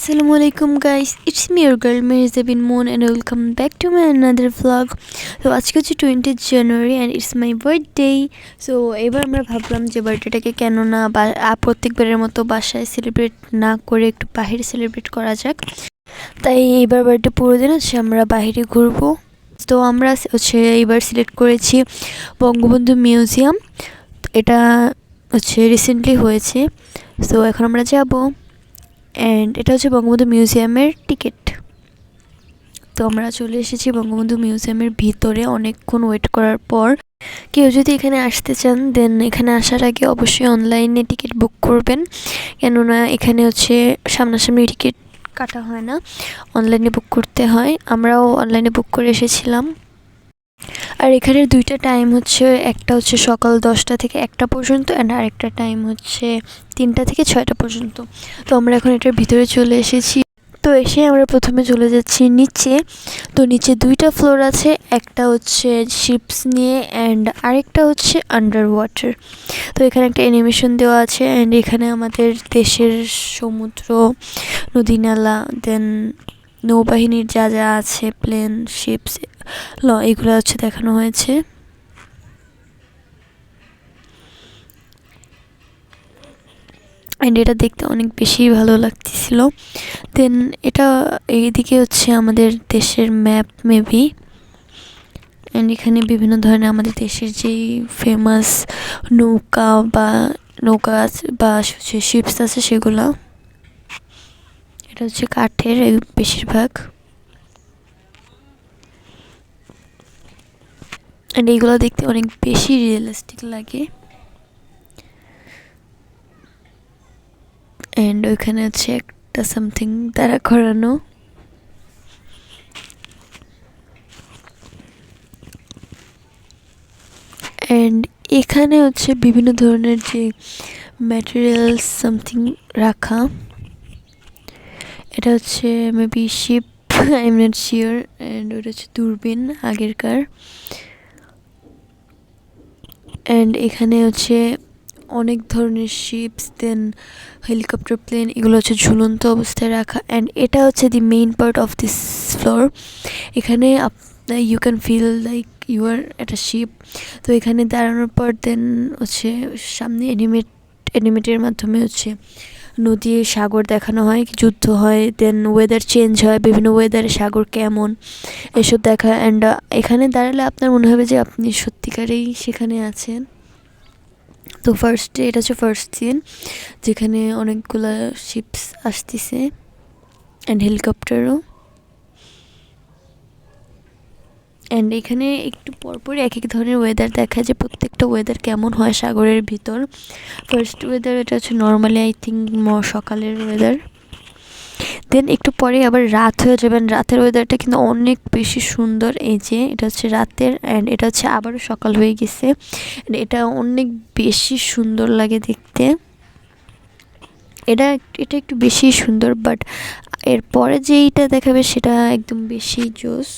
Assalamualaikum guys, it's me your girl Maherjabin and welcome back to my another vlog. তো আজকে হচ্ছে 20th January and it's my birthday. So এবার আমরা ভাবলাম যে বার্থডেটাকে কেন না প্রত্যেকবারের মতো বাসায় সেলিব্রেট না করে একটু বাইরে সেলিব্রেট করা যাক। তাই এবার বার্থডে পুরো দিন হচ্ছে আমরা বাইরে ঘুরবো। তো আমরা হচ্ছে এবার সিলেক্ট করেছি বঙ্গবন্ধু মিউজিয়াম। এটা হচ্ছে রিসেন্টলি হয়েছে, সো এখন আমরা যাব। অ্যান্ড এটা হচ্ছে বঙ্গবন্ধু মিউজিয়ামের টিকিট। তো আমরা চলে এসেছি বঙ্গবন্ধু মিউজিয়ামের ভিতরে অনেকক্ষণ ওয়েট করার পর। কেউ যদি এখানে আসতে চান দেন এখানে আসার আগে অবশ্যই অনলাইনে টিকিট বুক করবেন, কেননা এখানে হচ্ছে সামনাসামনি টিকিট কাটা হয় না, অনলাইনে বুক করতে হয়। আমরাও অনলাইনে বুক করে এসেছিলাম। আর এখানের দুইটা টাইম হচ্ছে, একটা হচ্ছে সকাল 10টা থেকে 1টা পর্যন্ত অ্যান্ড আরেকটা টাইম হচ্ছে 3টা থেকে 6টা পর্যন্ত। তো আমরা এখন এটার ভিতরে চলে এসেছি। তো এসে আমরা প্রথমে চলে যাচ্ছি নিচে। তো নিচে 2টা ফ্লোর আছে, একটা হচ্ছে শিপস নিয়ে অ্যান্ড আরেকটা হচ্ছে আন্ডার ওয়াটার। তো এখানে একটা অ্যানিমেশন দেওয়া আছে অ্যান্ড এখানে আমাদের দেশের সমুদ্র, নদী নালা, দেন নৌবাহিনীর যা যা আছে, প্লেন, শিপস, এগুলো হচ্ছে দেখানো হয়েছে। অ্যান্ড এটা দেখতে অনেক বেশি ভালো লাগতেছিল। দেন এটা এইদিকে হচ্ছে আমাদের দেশের ম্যাপ মেবি। অ্যান্ড এখানে বিভিন্ন ধরনের আমাদের দেশের যেই ফেমাস নৌকা আছে বা শিপস আছে সেগুলো। এটা হচ্ছে কাঠের বেশিরভাগ। অ্যান্ড এইগুলো দেখতে অনেক বেশি রিয়েলিস্টিক লাগে। অ্যান্ড ওইখানে হচ্ছে একটা সামথিং দ্বারা করানো। অ্যান্ড এখানে হচ্ছে বিভিন্ন ধরনের যে ম্যাটেরিয়ালস সামথিং রাখা। এটা হচ্ছে maybe ship, I am not sure. And ওটা হচ্ছে দূরবীন আগেরকার। অ্যান্ড এখানে হচ্ছে অনেক ধরনের শিপস, দেন হেলিকপ্টার, প্লেন, এগুলো হচ্ছে ঝুলন্ত অবস্থায় রাখা। অ্যান্ড এটা হচ্ছে the main part of this floor. এখানে you can feel like you are একটা শিপ। তো এখানে দাঁড়ানোর পর দেন হচ্ছে সামনে অ্যানিমেটের মাধ্যমে হচ্ছে নদী, সাগর দেখানো হয়, যুদ্ধ হয়, দেন ওয়েদার চেঞ্জ হয়, বিভিন্ন ওয়েদারে সাগর কেমন এসব দেখা। অ্যান্ড এখানে দাঁড়ালে আপনার মনে হবে যে আপনি সত্যিকারেই সেখানে আছেন। তো এটা হচ্ছে ফার্স্ট সিন, যেখানে অনেকগুলা শিপস আসতেছে অ্যান্ড হেলিকপ্টারও। অ্যান্ড এখানে একটু পরপরই এক এক ধরনের ওয়েদার দেখা যায়, প্রত্যেকটা ওয়েদার কেমন হয় সাগরের ভিতর। ফার্স্ট ওয়েদার এটা হচ্ছে নর্মালি আই থিঙ্ক সকালের ওয়েদার। দেন একটু পরে আবার রাত হয়ে যাবে, রাতের ওয়েদারটা কিন্তু অনেক বেশি সুন্দর। এই যে এটা হচ্ছে রাতের অ্যান্ড এটা হচ্ছে আবারও সকাল হয়ে গেছে। এটা অনেক বেশি সুন্দর লাগে দেখতে। এটা একটু বেশি সুন্দর, বাট এরপরে যেইটা দেখাবে সেটা একদম বেশি জোস।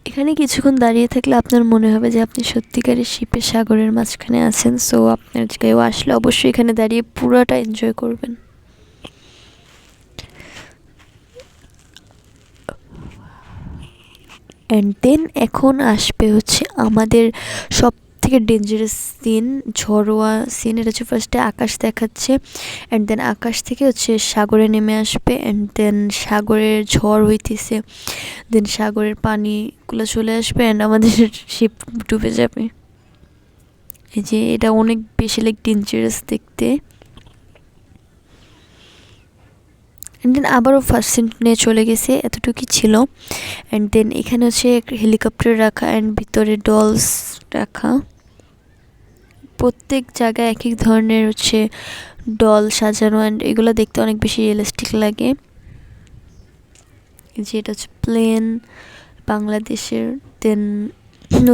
এখানে কিছুক্ষণ দাঁড়িয়ে থাকলে আপনার মনে হবে যে আপনি সত্যিকারের শিপে সাগরের মাঝখানে আছেন। সো আপনার কেউ আসলে অবশ্যই এখানে দাঁড়িয়ে পুরোটা এনজয় করবেন। অ্যান্ড দেন এখন আসবে হচ্ছে আমাদের সব থেকে ডেঞ্জারাস সিন, ঝড়োয়া সিন। এটা হচ্ছে ফার্স্টে আকাশ দেখাচ্ছে অ্যান্ড দেন আকাশ থেকে হচ্ছে সাগরে নেমে আসবে অ্যান্ড দেন সাগরের ঝড় হইতেছে, দেন সাগরের পানিগুলো চলে আসবে অ্যান্ড আমাদের শিপ ডুবে যাবে। এই যে এটা অনেক বেশি লাইক ডেঞ্জারাস দেখতে। অ্যান্ড দেন আবারও ফার্স্ট সিন নিয়ে চলে গেছে, এতটুকুই ছিল। অ্যান্ড দেন এখানে হচ্ছে হেলিকপ্টার রাখা অ্যান্ড ভিতরে ডলস রাখা, প্রত্যেক জায়গায় এক এক ধরনের হচ্ছে ডল সাজানো, অ্যান্ড এগুলো দেখতে অনেক বেশি রিয়েলিস্টিক লাগে। যে এটা হচ্ছে প্লেন বাংলাদেশের। দেন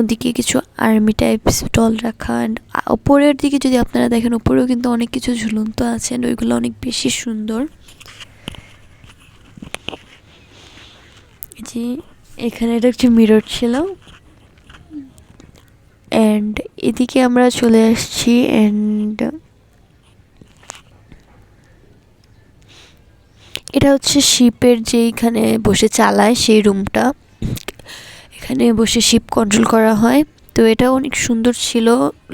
ওদিকে কিছু আর্মি টাইপস ডল রাখা, অ্যান্ড ওপরের দিকে যদি আপনারা দেখেন ওপরেও কিন্তু অনেক কিছু ঝুলন্ত আছে, অ্যান্ড ওইগুলো অনেক বেশি সুন্দর। যে এখানে এটা একটা মিরর ছিল, অ্যান্ড এদিকে আমরা চলে আসছি। অ্যান্ড এটা হচ্ছে শিপের যেইখানে বসে চালায় সেই রুমটা, এখানে বসে শিপ কন্ট্রোল করা হয়। তো এটা অনেক সুন্দর ছিল,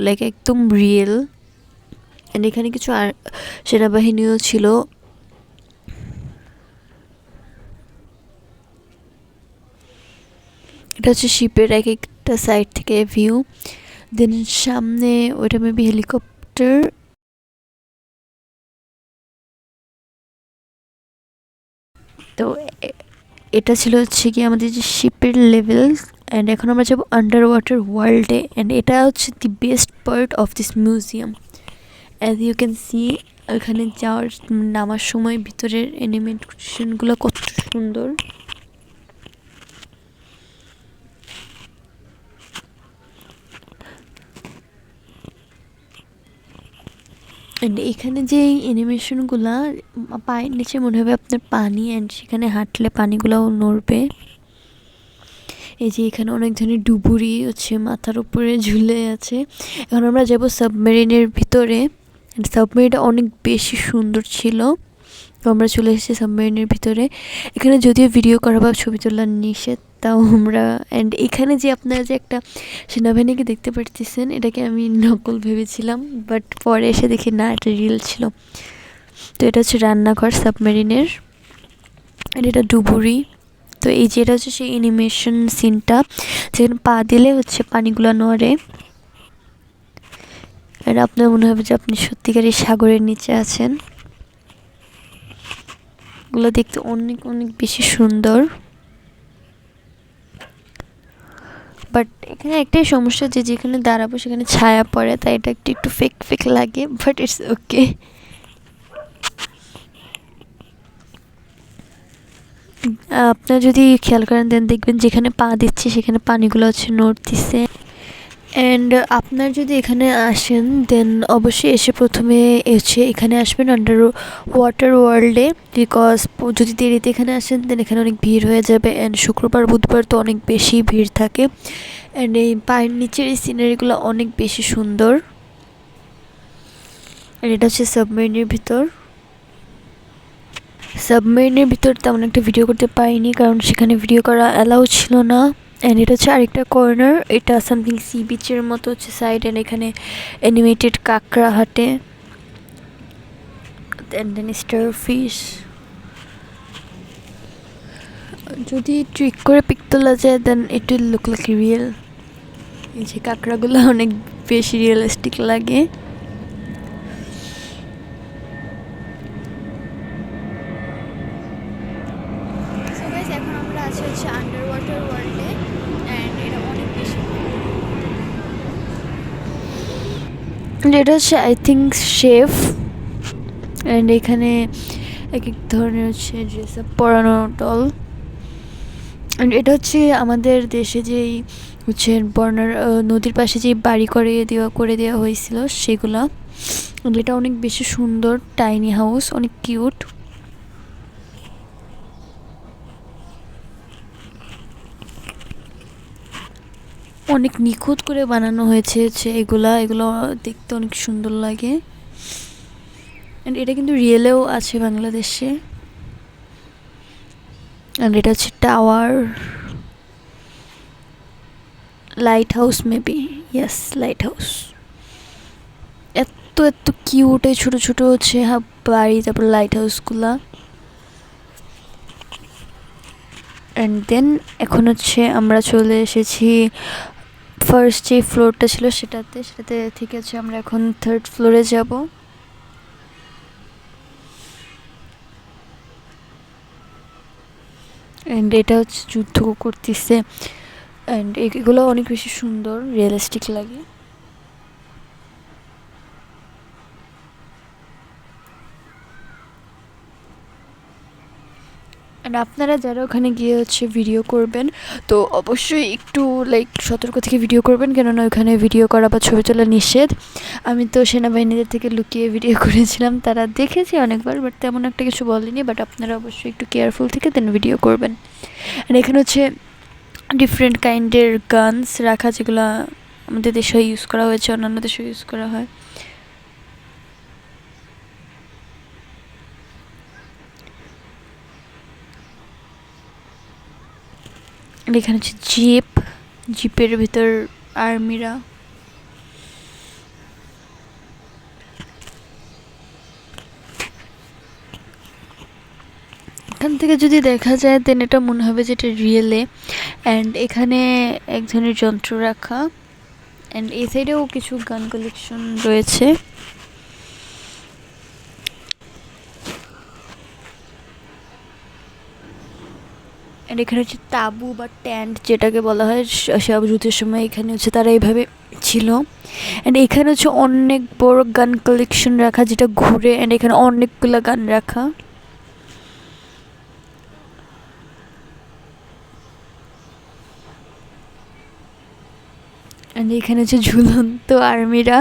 লাইক একদম রিয়েল। অ্যান্ড এখানে কিছু আর সেনাবাহিনীও ছিল। এটা হচ্ছে শিপের এক একটা সাইড থেকে ভিউ। দেন সামনে ওইটা মেবি হেলিকপ্টার। তো এটা ছিল হচ্ছে কি আমাদের যে শিপের লেভেল। অ্যান্ড এখন আমরা যাবো আন্ডার ওয়াটার ওয়ার্ল্ডে, অ্যান্ড এটা হচ্ছে the best part of this museum. As you can see, ওখানে যাওয়ার নামার সময় ভিতরের অ্যানিমেশনগুলো কত সুন্দর। অ্যান্ড এখানে যে অ্যানিমেশনগুলা পায়ের নিচে মনে হবে আপনার পানি, অ্যান্ড সেখানে হাঁটলে পানিগুলোও নড়বে। এই যে এখানে অনেক ধরনের ডুবুরি হচ্ছে মাথার উপরে ঝুলে আছে। এখন আমরা যাব সাবমেরিনের ভিতরে। সাবমেরিনটা অনেক বেশি সুন্দর ছিল। তো আমরা চলে এসেছি সাবমেরিনের ভিতরে। এখানে যদিও ভিডিও করা বা ছবি তোলা নিষেধ, তাও আমরা। অ্যান্ড এখানে যে আপনারা যে একটা সেনাবাহিনীকে দেখতে পারতেছেন, এটাকে আমি নকল ভেবেছিলাম, বাট পরে এসে দেখি না, এটা রিয়েল ছিল। তো এটা হচ্ছে রান্নাঘর সাবমেরিনের, আর এটা ডুবুরি। তো এই যে এটা হচ্ছে সেই অ্যানিমেশন সিনটা, যেখানে পা দিলে হচ্ছে পানিগুলো নড়ে। আর আপনার মনে হবে যে আপনি সত্যিকারের সাগরের নিচে আছেন। এগুলো দেখতে অনেক অনেক বেশি সুন্দর। বাট এখানে একটাই সমস্যা, যে যেখানে দাঁড়াবো সেখানে ছায়া পড়ে, তাই এটা একটু একটু ফেক ফেক লাগে, বাট ইটস ওকে। আপনারা যদি খেয়াল করেন দেন দেখবেন যেখানে পা দিচ্ছে সেখানে পানিগুলো হচ্ছে নড়তেছে। অ্যান্ড আপনার যদি এখানে আসেন দেন অবশ্যই এসে প্রথমে এখানে আসবেন আন্ডার ওয়াটার ওয়ার্ল্ডে, বিকজ যদি দেরিতে এখানে আসেন দেন এখানে অনেক ভিড় হয়ে যাবে। অ্যান্ড শুক্রবার বুধবার তো অনেক বেশি ভিড় থাকে। অ্যান্ড এই পায়ের নিচের এই সিনারিগুলো অনেক বেশি সুন্দর। আর এটা হচ্ছে সাবমেরিনের ভিতর। সাবমেরিনের ভিতর তেমন একটা ভিডিও করতে পারিনি, কারণ সেখানে ভিডিও করা অ্যালাউ ছিল না। অ্যান্ড এটা হচ্ছে আরেকটা কর্নার, এটা সামথিং সি বিচের মতো হচ্ছে সাইড। অ্যান্ড এখানে অ্যানিমেটেড কাঁকড়া হাঁটে, অ্যান্ড দেন স্টার ফিশ। যদি ট্রিক করে পিক তোলা যায় then it will look like real. এই যে কাঁকড়াগুলো অনেক বেশি রিয়েলিস্টিক লাগে। এখন আমরা আছি হচ্ছে আন্ডার ওয়াটার ওয়ার্ল্ডে, অ্যান্ড এটা অনেক বেশি। এটা হচ্ছে আই থিঙ্ক শেফ। অ্যান্ড এখানে এক এক ধরনের হচ্ছে ড্রেস আপ পরানো ডল। অ্যান্ড এটা হচ্ছে আমাদের দেশে যেই হচ্ছে বর্ণার নদীর পাশে যেই বাড়ি করে দেওয়া হয়েছিল সেগুলা। এটা অনেক বেশি সুন্দর, টাইনি হাউস, অনেক কিউট। অনেক নিখুঁত করে বানানো হয়েছে এগুলো দেখতে অনেক সুন্দর লাগে। অ্যান্ড এটা কিন্তু রিয়েলেও আছে বাংলাদেশে। অ্যান্ড এটা হচ্ছে tower, light house maybe, yes light house. এত এত কিউট এই ছোটো ছোটো হচ্ছে বাড়ি, তারপর লাইট হাউসগুলা। অ্যান্ড দেন এখন হচ্ছে আমরা চলে এসেছি ফার্স্ট যে ফ্লোরটা ছিল সেটাতে থেকে হচ্ছে আমরা এখন থার্ড ফ্লোরে যাব। অ্যান্ড এটা হচ্ছে যুদ্ধ করতেছে, অ্যান্ড এগুলো অনেক বেশি সুন্দর, রিয়েলিস্টিক লাগে। অ্যান্ড আপনারা যারা ওখানে গিয়ে হচ্ছে ভিডিও করবেন, তো অবশ্যই একটু লাইক সতর্ক থেকে ভিডিও করবেন, কেননা ওখানে ভিডিও করা বা ছবি তোলা নিষেধ। আমি তো সেনাবাহিনীদের থেকে লুকিয়ে ভিডিও করেছিলাম, তারা দেখেছে অনেকবার, বাট তেমন একটা কিছু বলেনি। বাট আপনারা অবশ্যই একটু কেয়ারফুল থেকে দেন ভিডিও করবেন। আর এখানে হচ্ছে ডিফারেন্ট কাইন্ডের গানস রাখা, যেগুলো আমাদের দেশে ইউজ করা হয়েছে, অন্যান্য দেশে ইউজ করা হয়। আর এখানে হচ্ছে জিপ, জিপের ভিতর আর্মিরা। এখান থেকে যদি দেখা যায় দেন এটা মনে হবে যে এটা রিয়েলে। অ্যান্ড এখানে এক ধরনের যন্ত্র রাখা, অ্যান্ড এই সাইডেও কিছু গান কালেকশন রয়েছে। অ্যান্ড এখানে হচ্ছে তাঁবু বা ট্যান্ট যেটাকে বলা হয়, সব যুদ্ধের সময় এখানে হচ্ছে তারা এইভাবে ছিল। অ্যান্ড এখানে হচ্ছে অনেক বড় গান কালেকশন রাখা, যেটা ঘুরে, অ্যান্ড এখানে অনেকগুলো গান রাখা। অ্যান্ড এখানে হচ্ছে ঝুলন্ত আর্মিরা,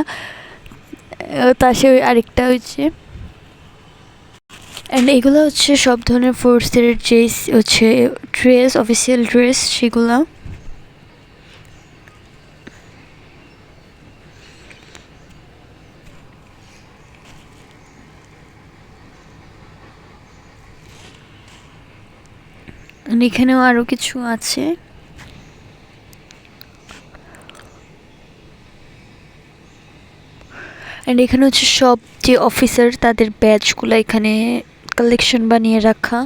তার সে আরেকটা হচ্ছে। অ্যান্ড এগুলো হচ্ছে সব ধরনের ফোর্সের ড্রেস, হচ্ছে ড্রেস, অফিসিয়াল ড্রেস সেগুলো। এখানেও আরও কিছু আছে। অ্যান্ড এখানে হচ্ছে সব যে অফিসার তাদের ব্যাচগুলো এখানে কালেকশন বানিয়ে রাখা,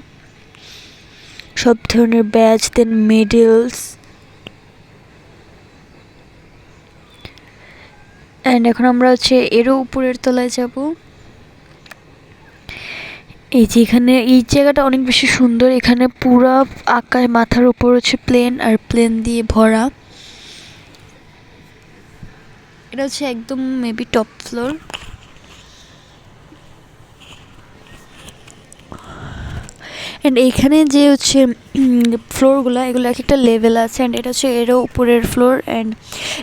সব ধরনের ব্যাচ, দেন মেডেলস। অ্যান্ড এখন আমরা হচ্ছে এরও উপরের তলায় যাব। এই যে এখানে এই জায়গাটা অনেক বেশি সুন্দর, এখানে পুরা আকাশ, মাথার উপর হচ্ছে প্লেন, আর প্লেন দিয়ে ভরা। এটা হচ্ছে একদম মেবি টপ ফ্লোর। অ্যান্ড এইখানে যে হচ্ছে ফ্লোরগুলো, এগুলো এক একটা লেভেল আছে, অ্যান্ড এটা হচ্ছে এরও উপরের ফ্লোর। অ্যান্ড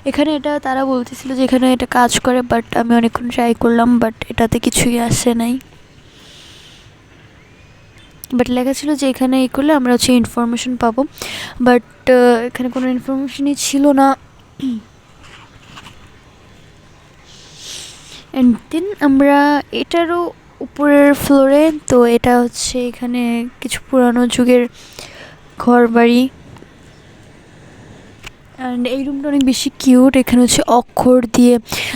এখানে এটা তারা বলতেছিল যে এখানে এটা কাজ করে, বাট আমি অনেকক্ষণ ট্রাই করলাম, বাট এটাতে কিছুই আসে নাই। বাট লেখা ছিল যে এখানে এই করলে আমরা হচ্ছে ইনফরমেশন পাবো, বাট এখানে কোনো ইনফরমেশনই ছিল না। অ্যান্ড দেন আমরা এটারও উপরের ফ্লোরে, তো এটা হচ্ছে এখানে কিছু পুরানো যুগের ঘর বাড়ি। অ্যান্ড এই রুমটা অনেক বেশি কিউট, এখানে হচ্ছে অক্ষর দিয়ে,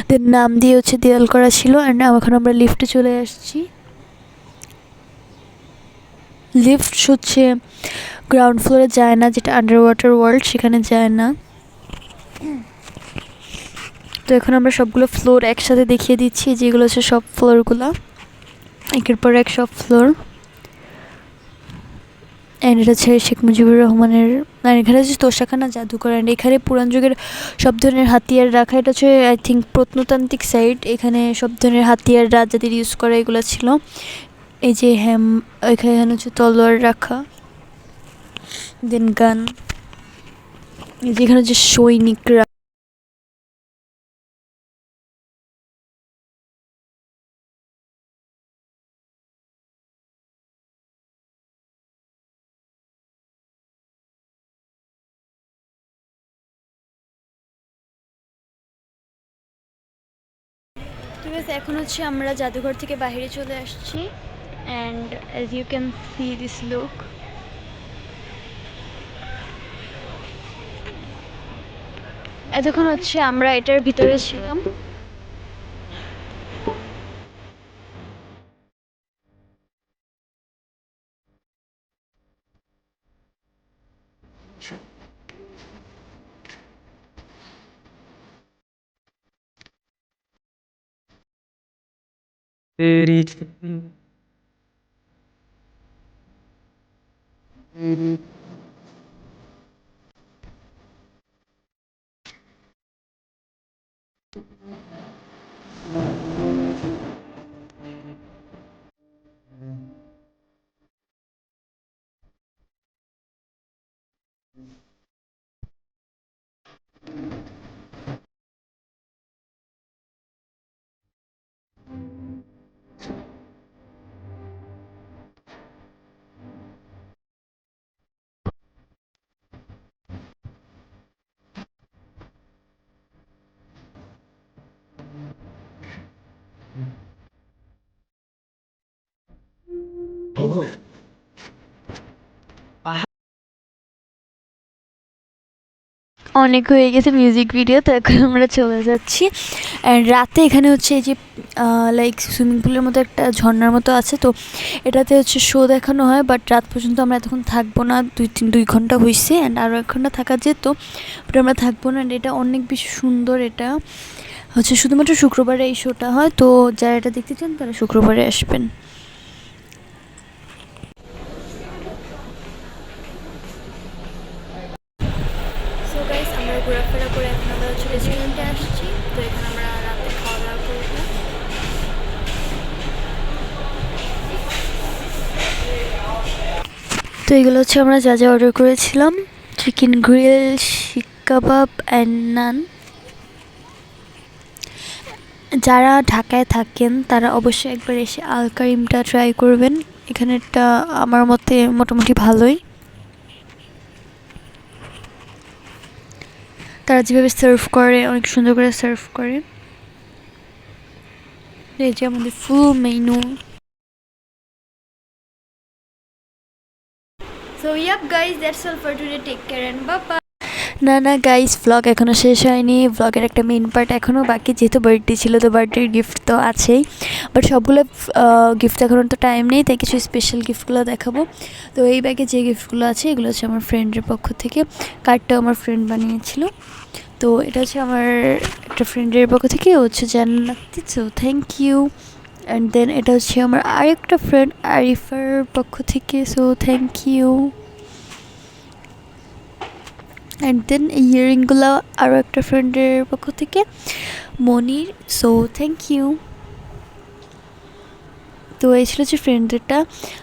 দেন নাম দিয়ে হচ্ছে দেয়াল করা ছিল। অ্যান্ড এখন আমরা লিফটে চলে আসছি। লিফট হচ্ছে গ্রাউন্ড ফ্লোরে যায় না, যেটা আন্ডার ওয়াটার ওয়ার্ল্ড, সেখানে যায় না। তো এখন আমরা সবগুলো ফ্লোর একসাথে দেখিয়ে দিচ্ছি, যেগুলো হচ্ছে সব ফ্লোরগুলো, একের পর এক সব ফ্লোর। অ্যান্ড এটা হচ্ছে শেখ মুজিবুর রহমানের, আর এখানে হচ্ছে তোষাখানা জাদুঘর। অ্যান্ড এখানে পুরান যুগের সব ধরনের হাতিয়ার রাখা, এটা হচ্ছে আই থিঙ্ক প্রত্নতান্ত্রিক সাইট, এখানে সব ধরনের হাতিয়ার রাজাদের ইউজ করা এগুলো ছিল। এই যে এখানে হচ্ছে তলোয়ার রাখা, দেন গান, যেখানে হচ্ছে সৈনিকরা। ঠিক আছে, এখন হচ্ছে আমরা জাদুঘর থেকে বাইরে চলে আসছি। And as you can see this look, এতক্ষণ হচ্ছে আমরা এটার ভিতরে ছিলাম। অনেক হয়ে গেছে মিউজিক ভিডিও, তো এখন আমরা চলে যাচ্ছি। অ্যান্ড রাতে এখানে হচ্ছে এই যে লাইক সুইমিং পুলের মতো একটা ঝর্ণার মতো আছে, তো এটাতে হচ্ছে শো দেখানো হয়। বাট রাত পর্যন্ত আমরা এতক্ষণ থাকবো না, 2 ঘন্টা হয়েছে, অ্যান্ড আরও 1 ঘন্টা থাকা যেত, বাট আমরা থাকবো না। অ্যান্ড এটা অনেক বেশি সুন্দর। এটা হচ্ছে শুধুমাত্র শুক্রবারে এই শোটা হয়, তো যারা এটা দেখতে চান তারা শুক্রবারে আসবেন। সো গাইস, আমরা ঘোরাফেরা করে এখন আমরা হচ্ছে রেস্টুরেন্টে আসছি। তো এখানে আমরা রাতে খাওয়া দাওয়া করবো। তো এগুলো হচ্ছে আমরা যা যা অর্ডার করেছিলাম: চিকেন গ্রিল, শিক কাবাব অ্যান্ড নান। যারা ঢাকায় থাকেন তারা অবশ্যই একবার এসে আল কারিমটা ট্রাই করবেন। এখানেরটা আমার মতে মোটামুটি ভালোই। তারা যেভাবে সার্ভ করে, অনেক সুন্দর করে সার্ভ করে। এই যে আমাদের ফুল menu. So yep guys, that's all for today. Take care and bye bye. না না গাইস, ভ্লগ এখনও শেষ হয়নি। ভ্লগের একটা মেইন পার্ট এখনও বাকি, যেহেতু বার্থডে ছিল তো বার্থডের গিফট তো আছেই, বাট সবগুলো গিফট দেখানোর তো টাইম নেই, তাই কিছু স্পেশাল গিফটগুলো দেখাবো। তো এই ব্যাগে যে গিফটগুলো আছে এগুলো হচ্ছে আমার ফ্রেন্ডের পক্ষ থেকে। কার্ডটাও আমার ফ্রেন্ড বানিয়েছিল। তো এটা হচ্ছে আমার একটা ফ্রেন্ডের পক্ষ থেকে, ও হচ্ছে Jannati, so thank you. And then এটা হচ্ছে আমার আরেকটা ফ্রেন্ড আরিফার পক্ষ থেকে, so thank you. And then ইয়ারিংগুলো আরও একটা ফ্রেন্ডের পক্ষ থেকে, মনির, সো থ্যাংক ইউ। তো এই ছিল হচ্ছে ফ্রেন্ডদেরটা।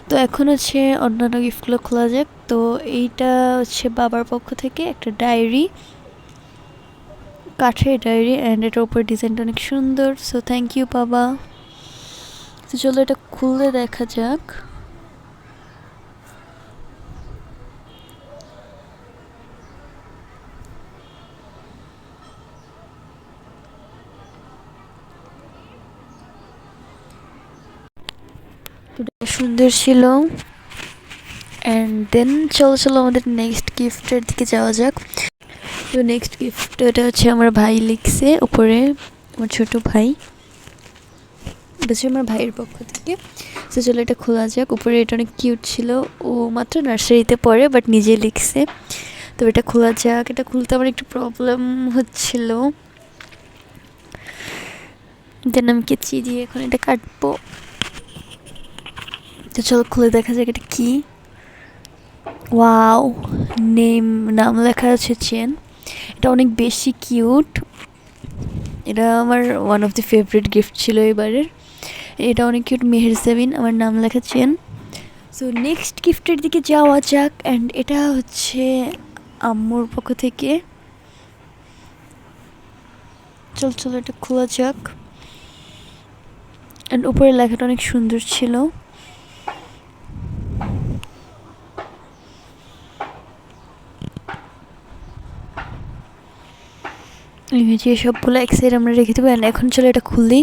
তো এখন হচ্ছে অন্যান্য গিফটগুলো খোলা যাক। তো এইটা হচ্ছে বাবার পক্ষ থেকে একটা ডায়েরি, কাঠের ডায়েরি, অ্যান্ড এটার উপর ডিজাইনটা অনেক সুন্দর, সো থ্যাংক ইউ বাবা। তো চলো এটা খুলে দেখা যাক। সুন্দর ছিল। অ্যান্ড দেন চলো আমাদের নেক্সট গিফটের দিকে যাওয়া যাক। তো নেক্সট গিফট এটা হচ্ছে আমার ভাই লিখছে উপরে, আমার ছোট ভাই, এটা হচ্ছে আমার ভাইয়ের পক্ষ থেকে। তো চলো এটা খোলা যাক। উপরে এটা অনেক কিউট ছিল, ও মাত্র নার্সারিতে পড়ে বাট নিজে লিখছে। তো এটা খোলা যাক। এটা খুলতে আমার একটু প্রবলেম হচ্ছিল, দেন আমি কেচি দিয়ে এখন এটা কাটবো। তো চলো খুলে দেখা যাক এটা কি। ওয়াও, নাম লেখা আছে চেন। এটা অনেক বেশি কিউট। এটা আমার one of the favourite gift ছিল এবারের। এটা অনেক কিউট, মেহেরজাবিন আমার নাম লেখা চেন। সো নেক্সট গিফটের দিকে যাওয়া যাক। অ্যান্ড এটা হচ্ছে আম্মুর পক্ষ থেকে। চলো এটা খোলা যাক। অ্যান্ড উপরে লেখাটা অনেক সুন্দর ছিল। ইংরেজি সবগুলো এক সাইড আমরা রেখে দেবো। অ্যান্ড এখন চলো এটা খুললি।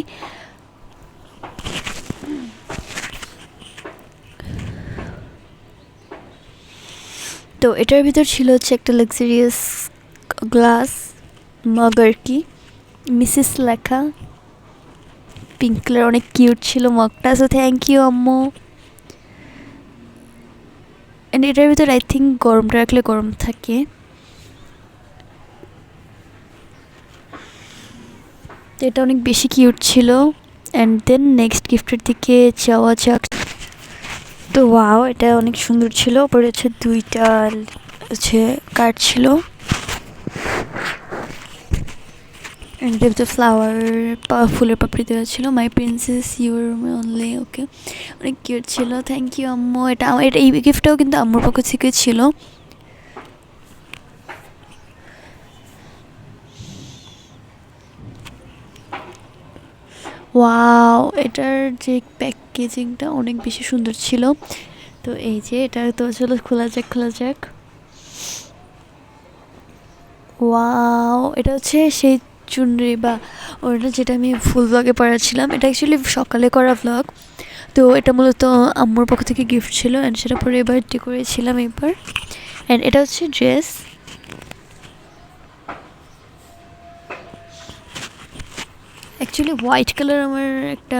তো এটার ভিতর ছিল হচ্ছে একটা লাক্সারিয়াস গ্লাস মগ আর কি, মিসেস লেখা, পিঙ্ক কালার, অনেক কিউট ছিল মগটা। সো থ্যাংক ইউ আম্মু। অ্যান্ড এটার ভিতর আই থিঙ্ক গরমটা রাখলে গরম থাকে। তো এটা অনেক বেশি কিউট ছিল। অ্যান্ড দেন নেক্সট গিফটের দিকে যাওয়া যাক। তো ওয়াও, এটা অনেক সুন্দর ছিল। ওপরে হচ্ছে 2টা হচ্ছে কার্ড ছিল, অ্যান্ড ভিতরে ফ্লাওয়ার ফুলের পাপড়ি দেওয়া ছিল। মাই প্রিন্সেস ইউর অনলি, ওকে, অনেক কিউট ছিল। থ্যাংক ইউ আম্মু। এটা এই গিফটটাও কিন্তু আম্মুর পক্ষ থেকে ছিল। ওয়াও, এটার যে প্যাকেজিংটা অনেক বেশি সুন্দর ছিল। তো এই যে এটা তো চলো খোলা যাক, খোলা যাক। ওয়াও, এটা হচ্ছে সেই চুনরি বা ওটা যেটা আমি ফুল ব্লগে পড়াচ্ছিলাম। এটা অ্যাকচুয়ালি সকালে করা ব্লগ। তো এটা মূলত আম্মুর পক্ষ থেকে গিফট ছিল অ্যান্ড সেটা পরে এবার করেছিলাম এবার। অ্যান্ড এটা হচ্ছে ড্রেস। অ্যাকচুয়ালি হোয়াইট কালার আমার একটা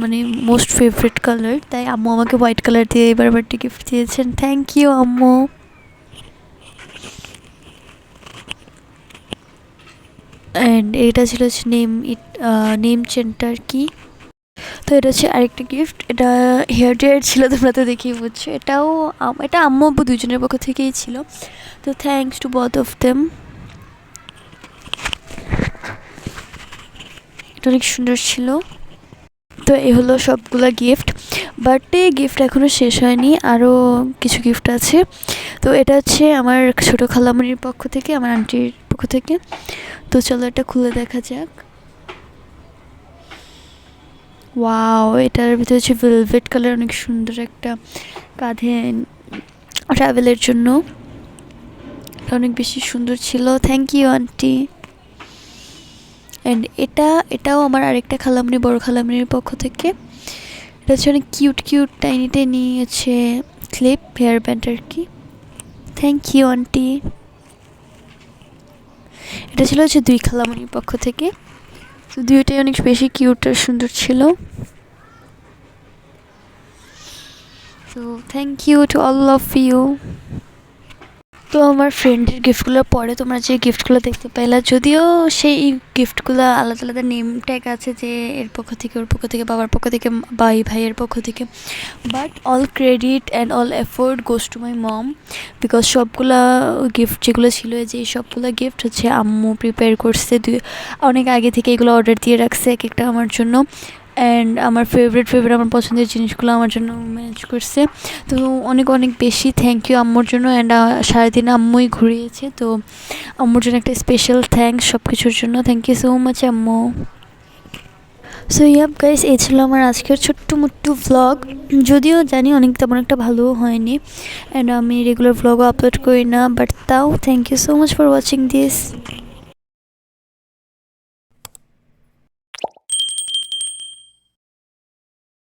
মানে মোস্ট ফেভারিট কালার, তাই আম্মু আমাকে হোয়াইট কালার দিয়ে এবার বার্থডে গিফট দিয়েছেন। থ্যাংক ইউ আম্মু। অ্যান্ড এটা ছিল হচ্ছে নেম চেনটার কি। তো এটা হচ্ছে আরেকটা গিফট। এটা হেয়ার ড্রায়ার ছিল, তোমরা তো দেখেই বুঝছো। এটাও এটা আম্মু আব্বু দুজনের পক্ষ থেকেই ছিল। তো thanks to both of them. এটা অনেক সুন্দর ছিল। তো এই হলো সবগুলা গিফট। বার্থডে গিফট এখনও শেষ হয়নি, আরও কিছু গিফট আছে। তো এটা হচ্ছে আমার ছোটো খালামণির পক্ষ থেকে, আমার আন্টির পক্ষ থেকে। তো চলো এটা খুলে দেখা যাক। ওয়াও, এটার ভিতরে হচ্ছে ভেলভেট কালার, অনেক সুন্দর একটা কাঁধে ট্রাভেলের জন্য। অনেক বেশি সুন্দর ছিল। Thank you aunty. অ্যান্ড এটাও আমার আরেকটা খালামণি, বড় খালামণির পক্ষ থেকে। এটা হচ্ছে অনেক কিউট কিউট টাইনি টাইনি হচ্ছে ক্লিপ, হেয়ার ব্যান্ড আর কি। Thank you aunty. এটা ছিল হচ্ছে দুই খালামণির পক্ষ থেকে। তো দুইটাই অনেক বেশি কিউট আর সুন্দর ছিল। তো thank you to all of you. তো আমার ফ্রেন্ডের গিফটগুলো পরে তোমরা যে গিফটগুলো দেখতে পাইলা, যদিও সেই গিফটগুলো আলাদা আলাদা নেম ট্যাগ আছে, যে এর পক্ষ থেকে, ওর পক্ষ থেকে, বাবার পক্ষ থেকে, ভাইয়ের পক্ষ থেকে, but all credit and all effort goes to my mom. Because সবগুলা গিফট যেগুলো ছিল, যে সবগুলো গিফট হচ্ছে আম্মু প্রিপেয়ার করছে, অনেক আগে থেকে এগুলো অর্ডার দিয়ে রাখছে এক একটা আমার জন্য। অ্যান্ড আমার ফেভারিট আমার পছন্দের জিনিসগুলো আমার জন্য ম্যানেজ করছে। তো অনেক অনেক বেশি থ্যাংক ইউ আম্মুর জন্য। অ্যান্ড সারাদিন আম্মুই ঘুরিয়েছে, তো আম্মুর জন্য একটা স্পেশাল থ্যাঙ্কস সব কিছুর জন্য। থ্যাংক ইউ সো মাচ আম্মু। সো ইয়াপ গাইস, এই ছিল আমার আজকের ছোট্ট মোট্টু ভ্লগ। যদিও জানি অনেক তেমন একটা ভালোও হয়নি, অ্যান্ড আমি রেগুলার ভ্লগও আপলোড করি না, বাট তাও thank you so much for watching this.